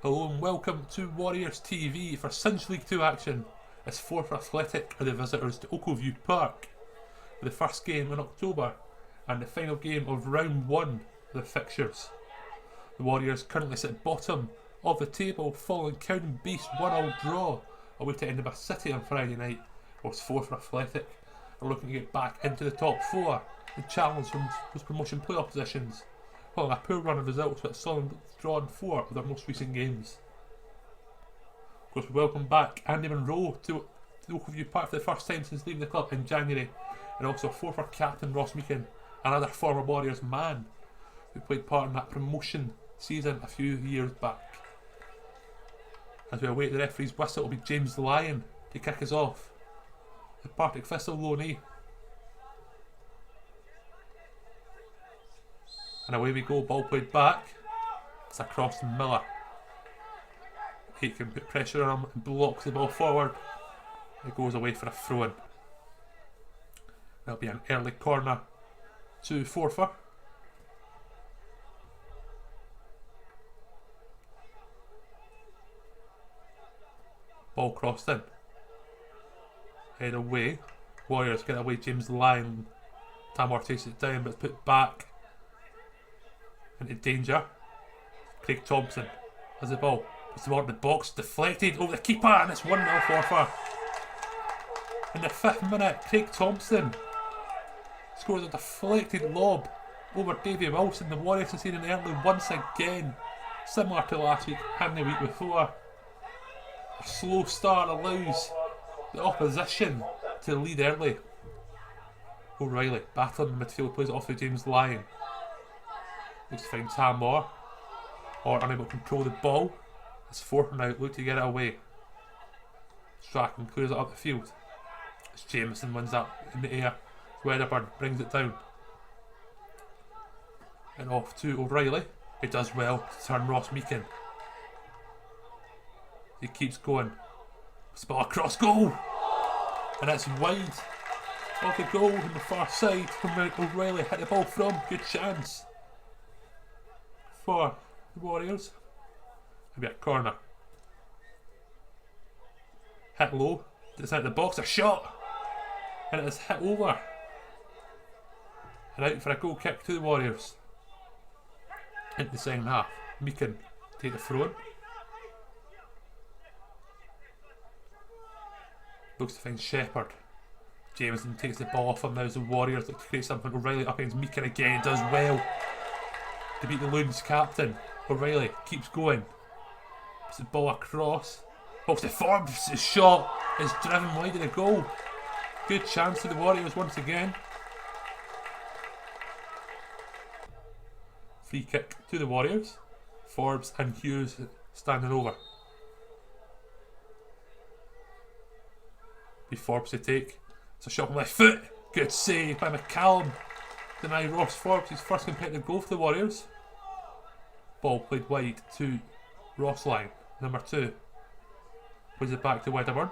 Hello and welcome to Warriors TV for Cinch League 2 action as Forfar Athletic are the visitors to Oakview Park for the first game in October and the final game of round 1 of the fixtures. The Warriors currently sit bottom of the table following Cowden Beast's 1-1 draw away to Edinburgh City on Friday night, whilst Forfar Athletic are looking to get back into the top 4 and challenge from those promotion playoff positions, following a poor run of results but saw them drawn 4 of their most recent games. Of course, we welcome back Andy Monroe to Oakview Park for the first time since leaving the club in January, and also Forfar captain Ross Meakin, another former Warriors man who played part in that promotion season a few years back. As we await the referee's whistle, it will be James Lyon to kick us off, the Partick Thistle loanee. And away we go, ball played back. It's across to Miller. He can put pressure on him and blocks the ball forward. It goes away for a throw-in. There'll be an early corner to Forfar. Ball crossed in. Head away. Warriors get away. James Lyon. Tamworth takes it down, but it's put back into danger. Craig Thompson has the ball. It's toward the box, deflected over the keeper, and it's 1-0 Forfar. In the 5th minute, Craig Thompson scores a deflected lob over Davy Wilson. The Warriors conceding early once again, similar to last week and the week before. A slow start allows the opposition to lead early. O'Reilly battling in midfield, plays it off to James Lyon. Looks to find Tamor, or unable to control the ball. It's Forfar now, look to get it away. Strachan clears it up the field. As Jameson wins that in the air. Wedderburn brings it down. And off to O'Reilly. He does well to turn Ross Meakin. He keeps going. Spot across goal! And it's wide of the goal on the far side from where O'Reilly hit the ball from. Good chance for the Warriors. Maybe a corner. Hit low. It's out the box. A shot! And it is hit over. And out for a goal kick to the Warriors. Into the second half. Meakin take the throw in. Looks to find Shepherd. Jameson takes the ball off him now as the Warriors look to create something. O'Reilly up against Meakin again. Does well to beat the Loons captain. O'Reilly keeps going. Puts the ball across. Balls to Forbes. His shot is driven wide of the goal. Good chance to the Warriors once again. Free kick to the Warriors. Forbes and Hughes standing over. Be Forbes to take. It's a shot from left foot. Good save by McCallum. Deny Ross Forbes his first competitive goal for the Warriors. Ball played wide to Ross Lyon, number 2. Plays it back to Wedderburn.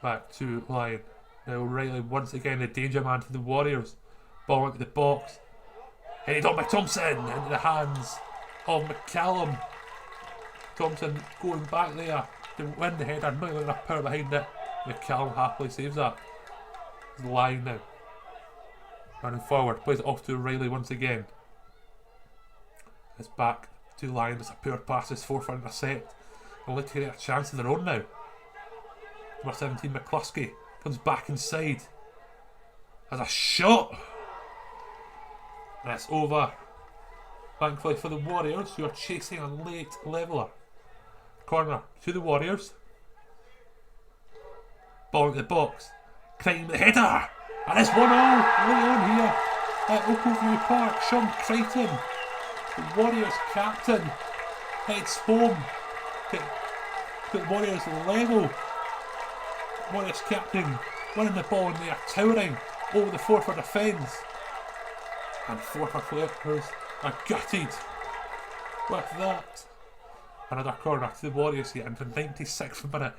Back to Lyon. Now O'Reilly once again the danger man for the Warriors. Ball into the box. Headed on by Thompson into the hands of McCallum. Thompson going back there to win the header, not even enough power behind it. McCallum happily saves that. It's Lyon now. Running forward, plays it off to O'Reilly once again. It's back to Lyon. It's a poor pass. It's Forfar intercept. They'll look to get a chance of their own now. Number 17 McCluskey comes back inside. Has a shot. And it's over. Thankfully for the Warriors, who are chasing a late leveller. Corner to the Warriors. Ball into the box. Crichton the header. And it's 1-0 late on here at Oakview Park. Sean Crichton, the Warriors captain, heads home to the Warriors level. Warriors captain winning the ball and they are towering over the Forfar defence. And Forfar players are gutted with that. Another corner to the Warriors here into the 96th minute.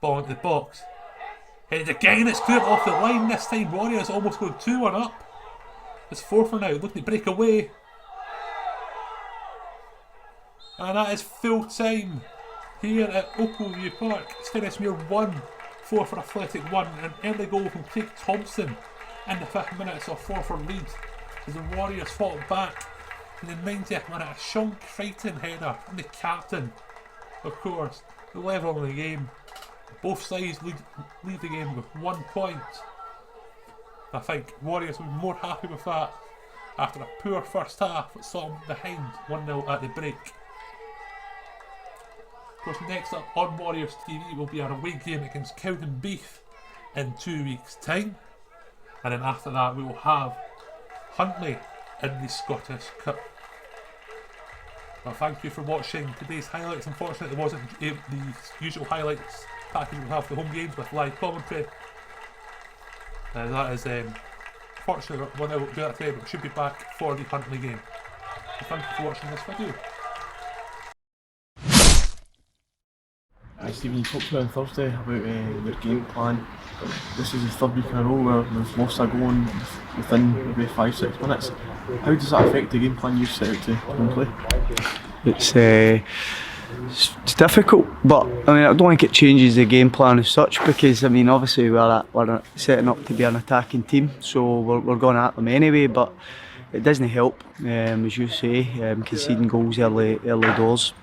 Ball into the box. Headed again, it's cleared off the line this time. Warriors almost going 2-1 up. It's Forfar now, looking to break away. And that is full time here at Opalview Park. Stenhousemuir 1, Forfar Athletic 1. An early goal from Craig Thompson in the 5th minute of Forfar lead as the Warriors fought back. In the 90th minute, a Sean Crichton header and the captain, of course, the level of the game. Both sides lead the game with 1 point. I think Warriors will be more happy with that after a poor first half that saw them behind 1-0 at the break. Of course, next up on Warriors TV will be our away game against Cowdenbeath in 2 weeks' time. And then after that we will have Huntly in the Scottish Cup. Well, thank you for watching today's highlights. Unfortunately, there wasn't the usual highlights package we have for the home games with live commentary. That is fortunately one out do that today, but we should be back for the Huntly game. So thank you for watching this video. Hi Stephen, you talked to me on Thursday about your game plan. This is the 3rd week in a row where we've lost a goal within maybe 5-6 minutes. How does that affect the game plan you've set out to play? It's difficult, but I mean I don't think it changes the game plan as such, because I mean obviously we're setting up to be an attacking team, so we're going at them anyway. But it doesn't help, as you say, conceding goals early doors.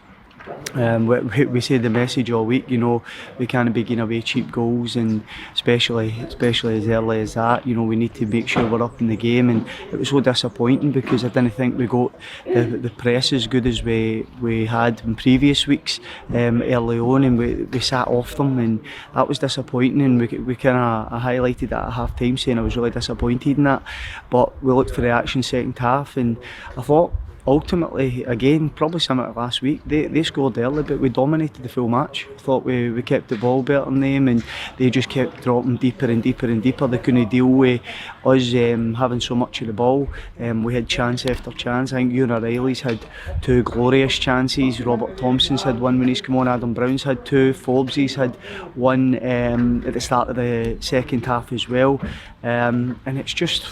We say the message all week, you know, we can't be giving away cheap goals, and especially as early as that. You know, we need to make sure we're up in the game, and it was so disappointing because I didn't think we got the press as good as we had in previous weeks early on, and we sat off them, and that was disappointing. And we kind of highlighted that at half time, saying I was really disappointed in that. But we looked for the action second half, and I thought, ultimately, again, probably similar to last week, they scored early, but we dominated the full match. I thought we kept the ball better than them, and they just kept dropping deeper and deeper and deeper. They couldn't deal with us having so much of the ball. We had chance after chance. I think Ewan O'Reilly's had 2 glorious chances. Robert Thompson's had 1 when he's come on. Adam Brown's had 2. Forbes' had 1 at the start of the second half as well. And it's just,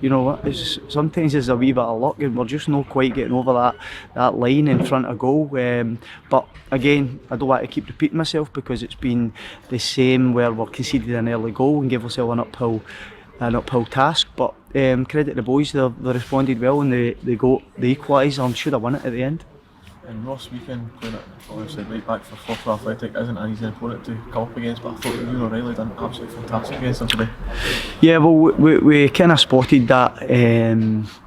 you know what, sometimes there's a wee bit of luck, and we're just not quite getting over that line in front of goal. But again, I don't want to keep repeating myself, because it's been the same where we're conceded an early goal and give ourselves an uphill task. But credit the boys, they responded well, and they got the equaliser and should have won it at the end. And Ross Weekend, playing it obviously right back for Forfar Athletic, isn't an easy opponent to come up against, but I thought Ewan O'Reilly done absolutely fantastic against them today. Yeah, well, we kind of spotted that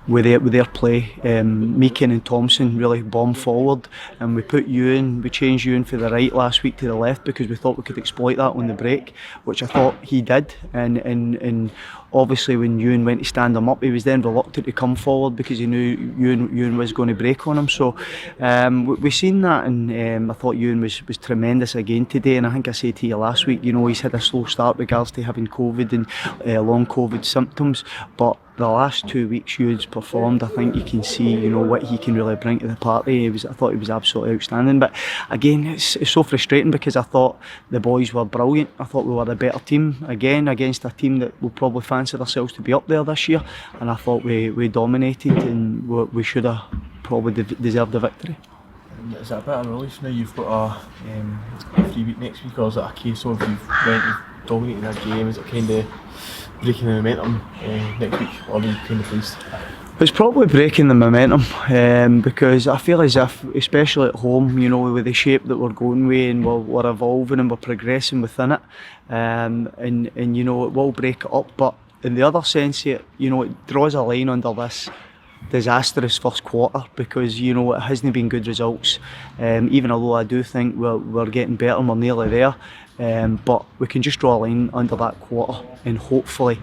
with their play. Meakin and Thompson really bombed forward, and we changed Ewan for the right last week to the left, because we thought we could exploit that on the break, which I thought he did. And obviously when Ewan went to stand him up, he was then reluctant to come forward because he knew Ewan was going to break on him. So we seen that, and I thought Ewan was tremendous again today. And I think I said to you last week, you know, he's had a slow start regards to having COVID and long COVID symptoms, but the last 2 weeks Ewan's performed. I think you can see, you know, what he can really bring to the party. I thought he was absolutely outstanding. But again, it's so frustrating, because I thought the boys were brilliant. I thought we were the better team again against a team that will probably fancy themselves to be up there this year, and I thought we dominated, and we should have probably deserved the victory. Is it a bit of a relief now you've got a free week next week, or is it a case of you've dominated that game? Is it kind of breaking the momentum next week, or are you kind of pleased? It's probably breaking the momentum, because I feel as if, especially at home, you know, with the shape that we're going with, and we're evolving and we're progressing within it, and you know, it will break it up. But in the other sense, you know, it draws a line under this disastrous first quarter, because you know it hasn't been good results, even although I do think we're getting better and we're nearly there, but we can just draw a line under that quarter and hopefully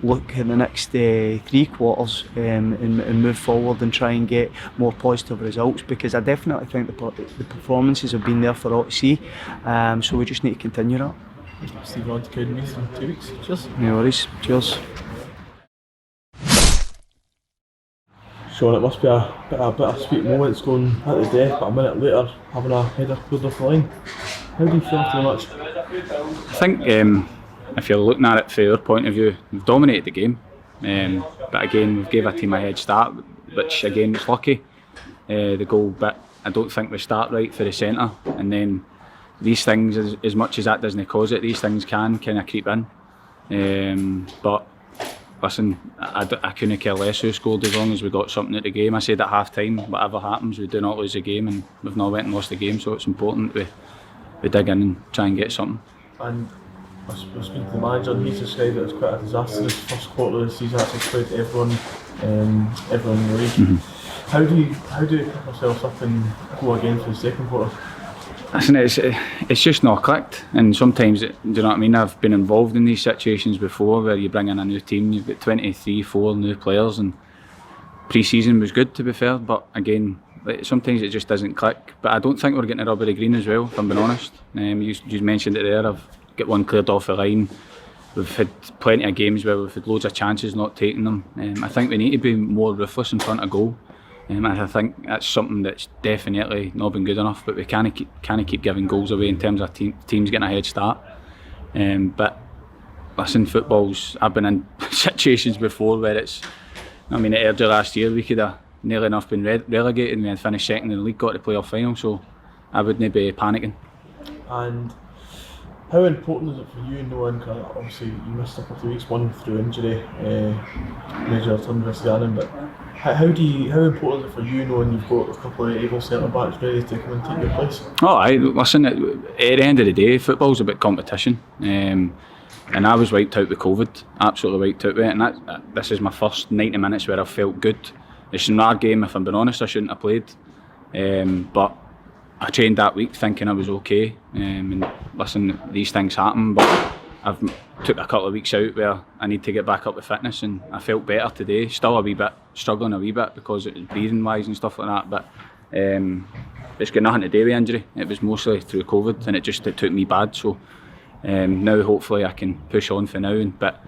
look in the next 3 quarters and move forward and try and get more positive results, because I definitely think the performances have been there for all to see, so we just need to continue that. Steve, on to Cowdenbeath in 2 weeks. Cheers. No worries. Cheers. Sean, it must be a bittersweet moments going at the death, but a minute later having a header cleared off the line. How do you feel after the match? I think if you're looking at it from our point of view, we've dominated the game. But again, we've gave our team a head start, which again was lucky. The goal, but I don't think we start right for the centre, and then these things, as much as that doesn't cause it, these things can kind of creep in. But listen, I couldn't care less who scored as long as we got something at the game. I said at half time, whatever happens, we do not lose the game, and we've not went and lost the game, so it's important we dig in and try and get something. And I was speaking to the manager, and he's described it as quite a disastrous first quarter of the season. Actually played everyone in the league. Mm-hmm. How do you pick yourself up and go again for the second quarter? Listen, it's just not clicked, and sometimes, do you know what I mean? I've been involved in these situations before where you bring in a new team, you've got 24 new players, and pre-season was good, to be fair, but again, sometimes it just doesn't click. But I don't think we're getting a rub of the green as well, if I'm being honest. You mentioned it there, I've got one cleared off the line. We've had plenty of games where we've had loads of chances, not taking them. I think we need to be more ruthless in front of goal. I think that's something that's definitely not been good enough, but we can't keep giving goals away in terms of teams getting a head start. But listen, I've been in situations before where at Airdrie last year we could have nearly enough been relegated, and we had finished second in the league, got to the playoff final, so I wouldn't be panicking. And how important is it for you knowing, cause obviously you missed a couple of weeks, one through injury, major return versus Gannon, but how important is it for you knowing you've got a couple of able centre backs ready to come and take your place? Listen, at the end of the day, football's about competition, and I was wiped out with COVID, absolutely wiped out with it, and this is my first 90 minutes where I've felt good. It's an hard game, if I'm being honest, I shouldn't have played, but I trained that week thinking I was okay, and listen, these things happen, but I've took a couple of weeks out where I need to get back up with fitness, and I felt better today. Still a wee bit struggling a wee bit because it was breathing wise and stuff like that, but it's got nothing to do with injury. It was mostly through COVID, and it took me bad. So now hopefully I can push on for now. But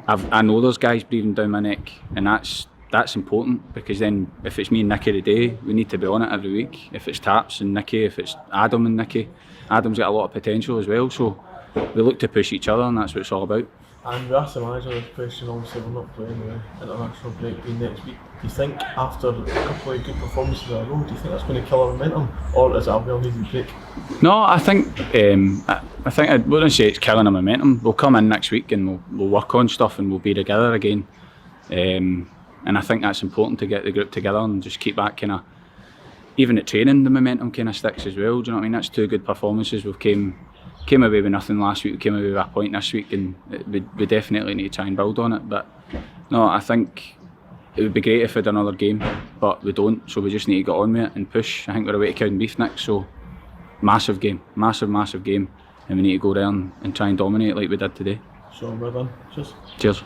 I know there's guys breathing down my neck, and that's important, because then if it's me and Nicky today, we need to be on it every week. If it's Taps and Nicky, if it's Adam and Nicky, Adam's got a lot of potential as well. So we look to push each other, and that's what it's all about. And we asked the manager this question, obviously we're not playing the international break being next week. Do you think after a couple of good performances in a row, do you think that's going to kill our momentum, or is it a well-needed break? No, I think I wouldn't say it's killing our momentum. We'll come in next week and we'll work on stuff, and we'll be together again. And I think that's important, to get the group together and just keep that kind of, even at training, the momentum kind of sticks as well. Do you know what I mean? That's two good performances. We've came away with nothing last week, we came away with a point this week, and we definitely need to try and build on it. But no, I think it would be great if we had another game, but we don't, so we just need to get on with it and push. I think we're away to Cowdenbeath next, so massive game, massive game, and we need to go there and try and dominate like we did today. So well done. Cheers. Cheers.